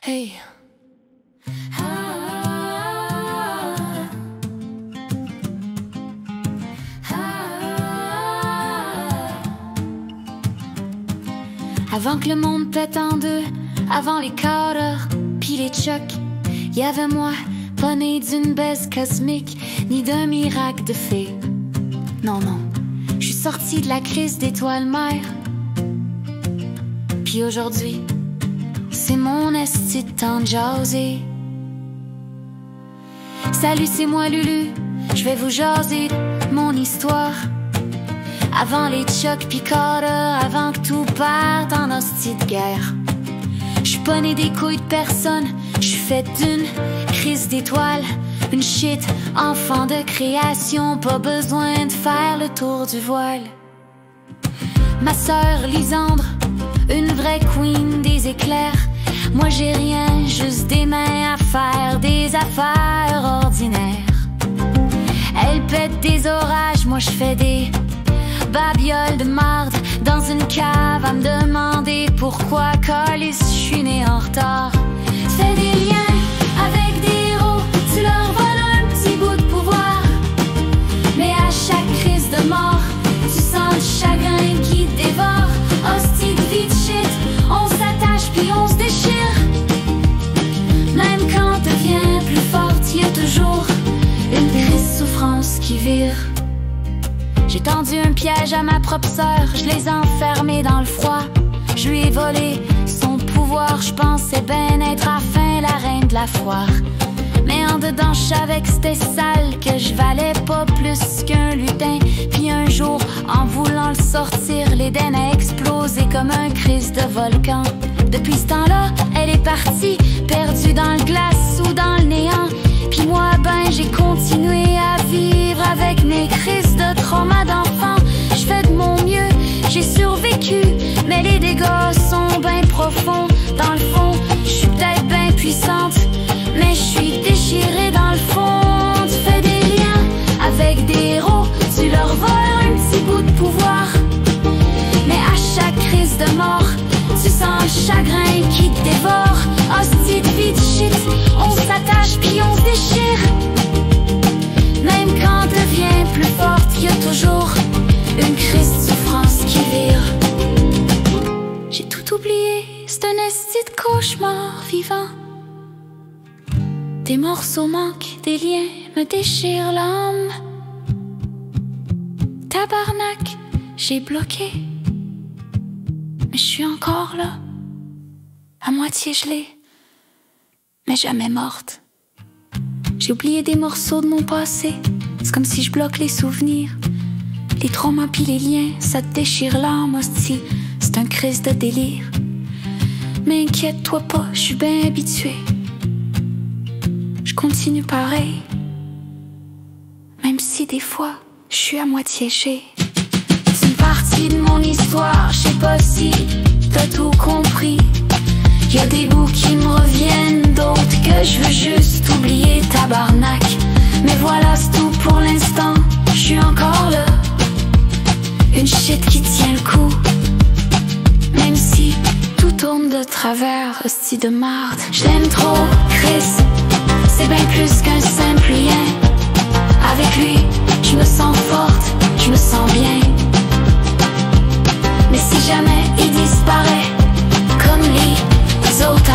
Hey. Avant que le monde pète en deux, avant les Carter pis les Chuck, y'avait moi, pas né d'une baisse cosmique, ni d'un miracle de fée. Non, non, j'suis sortie de la crise d'étoiles mères. Puis aujourd'hui, c'est mon esti de temps de jaser. Salut, c'est moi Lulu, j'vais vous jaser mon histoire. Avant les Chuck pis Carter, avant que tout parte en hostie de guerre. J'suis pas né des couilles de personne, j'suis faite d'une crise d'étoiles. Une shit, enfant de création, pas besoin de faire le tour du voile. Ma sœur Lisandre, une vraie queen des éclairs. Moi j'ai rien, juste des mains à faire, des affaires ordinaires. Elle pète des orages, moi je fais des babioles de marde dans une cave à me demander pourquoi calice j'suis né en retard. Fais des liens avec des héros, tu leur voles un petit bout de pouvoir. Mais à chaque crise de mort, tu sens le chagrin qui te dévore. Hostie de vie de shit, on s'attache puis on se déchire. Même quand devient plus forte, y'a toujours une crise souffrance qui vire. J'ai tendu un piège à ma propre sœur, je l'ai enfermée dans le froid. Je lui ai volé son pouvoir, je pensais ben être à fin la reine de la foire. Mais en dedans je savais que c'était sale, que je valais pas plus qu'un lutin. Puis un jour, en voulant le sortir, l'Éden a explosé comme un crise de volcan. Depuis ce temps-là, elle est partie, perdue dans le glace ou dans le néant. Puis moi, ben j'ai continué à vivre avec mes crises de trauma d'enfant. Je fais de mon mieux, j'ai survécu, mais les dégâts sont ben profonds. Dans le fond, je suis peut-être ben puissante, mais je suis déchirée dans le fond. Tu fais des liens avec des héros, tu leur voles un petit bout de pouvoir. Mais à chaque crise de mort, tu sens le chagrin qui te dévore. Hostie de vie de shit, on s'attache puis on se déchire. Même quand devient plus forte, y'a toujours une crise de souffrance qui vire. J'ai tout oublié, c'est un esti de cauchemar vivant. Des morceaux manquent, des liens me déchirent l'âme. Tabarnak, j'ai bloqué, mais je suis encore là, à moitié gelée, mais jamais morte. J'ai oublié des morceaux de mon passé, c'est comme si je bloque les souvenirs. Les traumas pis les liens, ça te déchire l'âme, hostie, c'est un crise de délire. Mais inquiète-toi pas, je suis bien habituée. Je continue pareil, même si des fois, je suis à moitié gée. C'est une partie de mon histoire, je sais pas si t'as tout compris. Y'a des bouts qui me reviennent, d'autres que je veux juste oublier, tabarnak. Mais voilà, c'est tout pour l'instant, je suis encore là. Une shit qui tient le coup, même si tout tourne de travers, hostie de marde. Je l'aime trop, Chris, c'est bien plus qu'un simple lien. Avec lui, je me sens forte, je me sens bien. Mais si jamais il disparaît, comme les autres